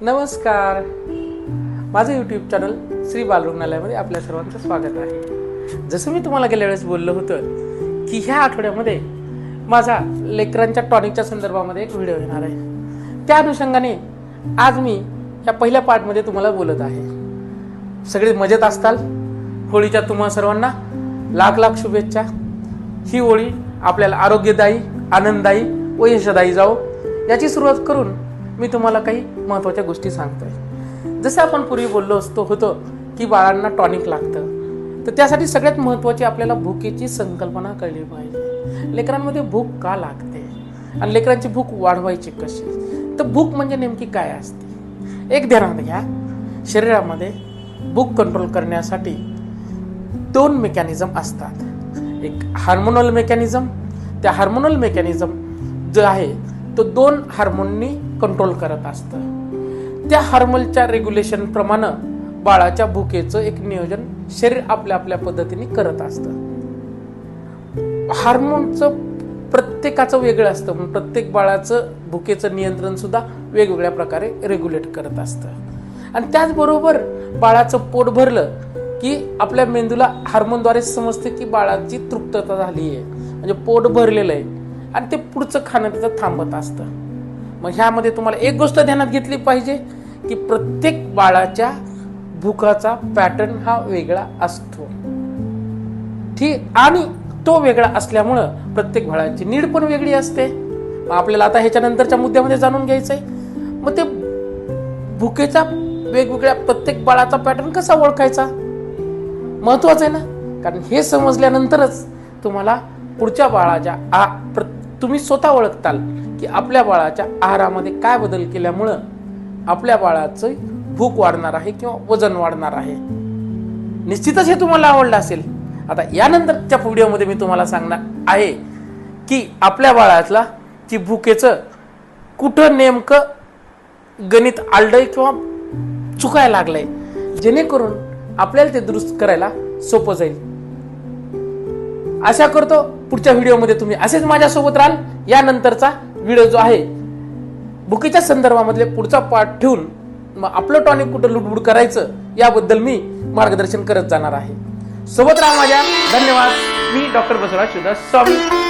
नमस्कार, माझं YouTube channel Shri बालरुग्णालयामध्ये आपल्या सर्वांचं स्वागत आहे। जसं मी तुम्हाला गेल्या वेळेस बोललो होतं की ह्या आठवड्यामध्ये माझा लेकरांच्या टॉनिकच्या संदर्भामध्ये एक व्हिडिओ येणार आहे। त्या अनुषंगाने आज मी या पहिल्या पार्टमध्ये तुम्हाला बोलत आहे। सगळे मजेत असताल। होळीच्या तुम्हा सर्वांना लाख लाख शुभेच्छा। ही होळी आपल्याला आरोग्यदायी, आनंददायी व यशदायी जाओ याची सुरुवात करून मी तुम्हाला काही महत्त्वाच्या गोष्टी सांगतोय। जसं आपण पूर्वी बोललो होतो की बाळांना टॉनिक लागतं, तर त्यासाठी सगळ्यात महत्त्वाची आपल्याला भुकेची संकल्पना कळली पाहिजे। लेकरांमध्ये भूक का लागते आणि लेकरांची भूक वाढवायची कशी, तर भूक म्हणजे नेमकी काय असते। एक ध्यानात घ्या, शरीरामध्ये भूक कंट्रोल करण्यासाठी दोन मेकॅनिझम असतात। एक हार्मोनल मेकॅनिझम, त्या हार्मोनल मेकॅनिझम जो आहे तो दोन हार्मोननी कंट्रोल करत असतं। त्या हार्मोनच्या रेग्युलेशन प्रमाणे बाळाच्या भुकेचं एक नियोजन शरीर आपल्या आपल्या पद्धतीने करत असतं। हार्मोनचं प्रत्येकाचं वेगळं असतं, प्रत्येक बाळाचं भुकेचं नियंत्रण सुद्धा वेगवेगळ्या प्रकारे रेग्युलेट करत असतं। आणि त्याचबरोबर बाळाचं पोट भरलं की आपल्या मेंदूला हार्मोनद्वारे समजते की बाळाची तृप्तता झाली आहे, म्हणजे पोट भरलेलं आहे आणि ते पुढचं खाणं त्याचं थांबत असतं। मग ह्यामध्ये तुम्हाला एक गोष्ट ध्यानात घेतली पाहिजे की प्रत्येक बाळाच्या भुकाचा पॅटर्न हा वेगळा असतो, ठीक, आणि तो वेगळा असल्यामुळं प्रत्येक बाळाची नीड पण वेगळी असते। मग आपल्याला आता ह्याच्यानंतरच्या मुद्द्यामध्ये जाणून घ्यायचंय, मग ते भुकेचा वेगवेगळ्या प्रत्येक बाळाचा पॅटर्न कसा ओळखायचा महत्वाचं आहे ना, कारण हे समजल्यानंतरच तुम्हाला पुढच्या बाळाच्या तुम्ही स्वतः ओळखताल की आपल्या बाळाच्या आहारामध्ये काय बदल केल्यामुळं आपल्या बाळाचं भूक वाढणार आहे किंवा वजन वाढणार आहे। निश्चितच हे तुम्हाला आवडलं असेल। आता यानंतरच्या व्हिडिओमध्ये मी तुम्हाला सांगणार आहे की आपल्या बाळाला की भुकेचं कुठं नेमकं गणित आलडय किंवा चुकायला लागलंय, जेणेकरून आपल्याला ते दुरुस्त करायला सोपं जाईल। आशा करतो पुढच्या व्हिडिओमध्ये तुम्ही असेच माझ्यासोबत राहाल। यानंतरचा व्हिडिओ जो आहे भुकेच्या संदर्भामधले पुढचा पार्ट ठेवून मग आपलं टॉनिक कुठं लुडबुड करायचं याबद्दल मी मार्गदर्शन करत जाणार आहे। सोबत राहा माझ्या। धन्यवाद। मी डॉक्टर बसवराज शिवदास स्वामी।